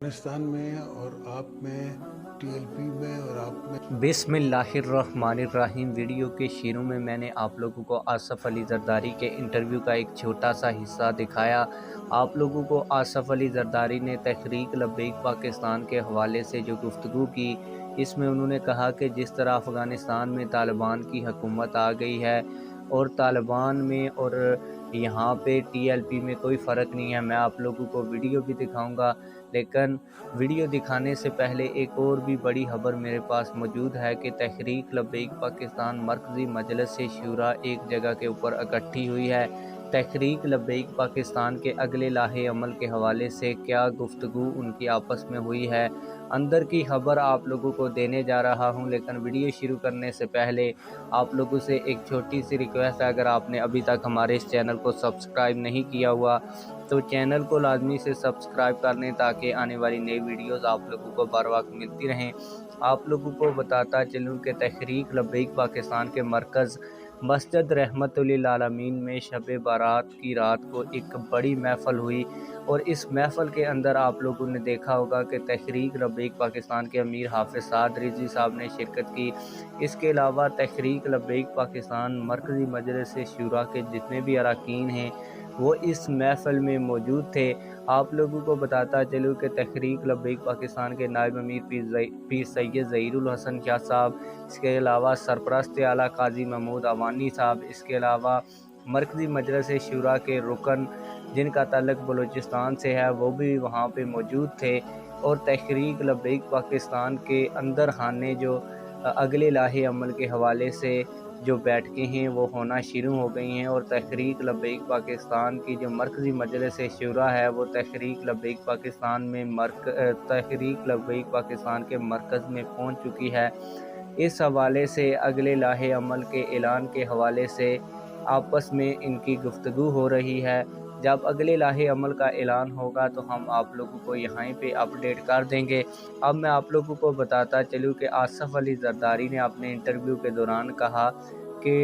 افغانستان میں اور آپ میں TLP میں اور آپ میں بسم اللہ الرحمن الرحیم۔ ویڈیو کے شروع میں میں نے آپ لوگوں کو آصف علی زرداری کے انٹرویو کا ایک چھوٹا سا حصہ دکھایا۔ آپ لوگوں کو آصف علی زرداری نے تحریک لبیک پاکستان کے حوالے سے جو گفتگو کی، اس میں انہوں نے کہا کہ جس طرح افغانستان میں طالبان کی حکومت آ گئی ہے اور طالبان میں اور یہاں پہ TLP میں کوئی فرق نہیں ہے۔ میں آپ لوگوں کو ویڈیو بھی دکھاؤں گا، لیکن ویڈیو دکھانے سے پہلے ایک اور بھی بڑی خبر میرے پاس موجود ہے کہ تحریک لبیک پاکستان مرکزی مجلس شورا ایک جگہ کے اوپر اکٹھی ہوئی ہے۔ تحریک لبیک پاکستان کے اگلے لاہے عمل کے حوالے سے کیا گفتگو ان کی آپس میں ہوئی ہے، اندر کی خبر آپ لوگوں کو دینے جا رہا ہوں۔ لیکن ویڈیو شروع کرنے سے پہلے آپ لوگوں سے ایک چھوٹی سی ریکویسٹ ہے، اگر آپ نے ابھی تک ہمارے اس چینل کو سبسکرائب نہیں کیا ہوا تو چینل کو لازمی سے سبسکرائب کر لیں تاکہ آنے والی نئی ویڈیوز آپ لوگوں کو بر وقت ملتی رہیں۔ آپ لوگوں کو بتاتا چلوں کہ تحریک لبیک پاکستان کے مرکز مسجد رحمت للعالمین میں شب بارات کی رات کو ایک بڑی محفل ہوئی، اور اس محفل کے اندر آپ لوگوں نے دیکھا ہوگا کہ تحریک لبیک پاکستان کے امیر حافظ سعد رضوی صاحب نے شرکت کی۔ اس کے علاوہ تحریک لبیک پاکستان مرکزی مجلس شورا کے جتنے بھی اراکین ہیں وہ اس محفل میں موجود تھے۔ آپ لوگوں کو بتاتا چلوں کہ تحریک لبیک پاکستان کے نائب امیر پیر سید ظہیر الحسن شاہ صاحب، اس کے علاوہ سرپرست اعلیٰ قاضی محمود اوانی صاحب، اس کے علاوہ مرکزی مجلس شورا کے رکن جن کا تعلق بلوچستان سے ہے وہ بھی وہاں پہ موجود تھے، اور تحریک لبیک پاکستان کے اندر خانے جو اگلے لاہے عمل کے حوالے سے جو بیٹھکیں ہیں وہ ہونا شروع ہو گئی ہیں، اور تحریک لبیک پاکستان کی جو مرکزی مجلس شورا ہے وہ تحریک لبیک پاکستان میں تحریک لبیک پاکستان کے مرکز میں پہنچ چکی ہے۔ اس حوالے سے اگلے لاہے عمل کے اعلان کے حوالے سے آپس میں ان کی گفتگو ہو رہی ہے۔ جب اگلے لاہے عمل کا اعلان ہوگا تو ہم آپ لوگوں کو یہاں پہ اپڈیٹ کر دیں گے۔ اب میں آپ لوگوں کو بتاتا چلوں کہ آصف علی زرداری نے اپنے انٹرویو کے دوران کہا کہ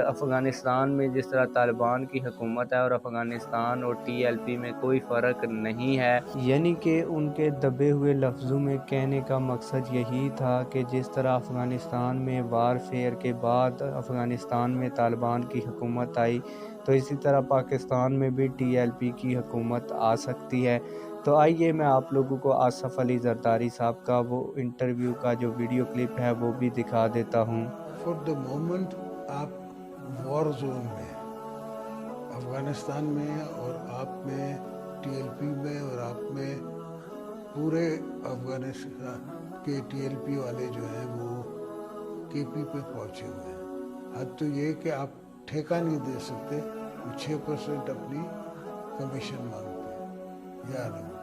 افغانستان میں جس طرح طالبان کی حکومت ہے اور افغانستان اور TLP میں کوئی فرق نہیں ہے، یعنی کہ ان کے دبے ہوئے لفظوں میں کہنے کا مقصد یہی تھا کہ جس طرح افغانستان میں وار فیئر کے بعد افغانستان میں طالبان کی حکومت آئی تو اسی طرح پاکستان میں بھی TLP کی حکومت آ سکتی ہے۔ تو آئیے میں آپ لوگوں کو آصف علی زرداری صاحب کا وہ انٹرویو کا جو ویڈیو کلپ ہے وہ بھی دکھا دیتا ہوں۔ فور دا مومنٹ آپ وار زون میں افغانستان میں اور آپ میں TLP میں اور آپ میں پورے افغانستان کے TLP والے جو ہیں وہ KP پہ پہنچے ہوئے ہیں۔ حد تو یہ کہ آپ ٹھیکہ نہیں دے سکتے، وہ 6% اپنی کمیشن مانگتے ہیں۔ یاد رکھو۔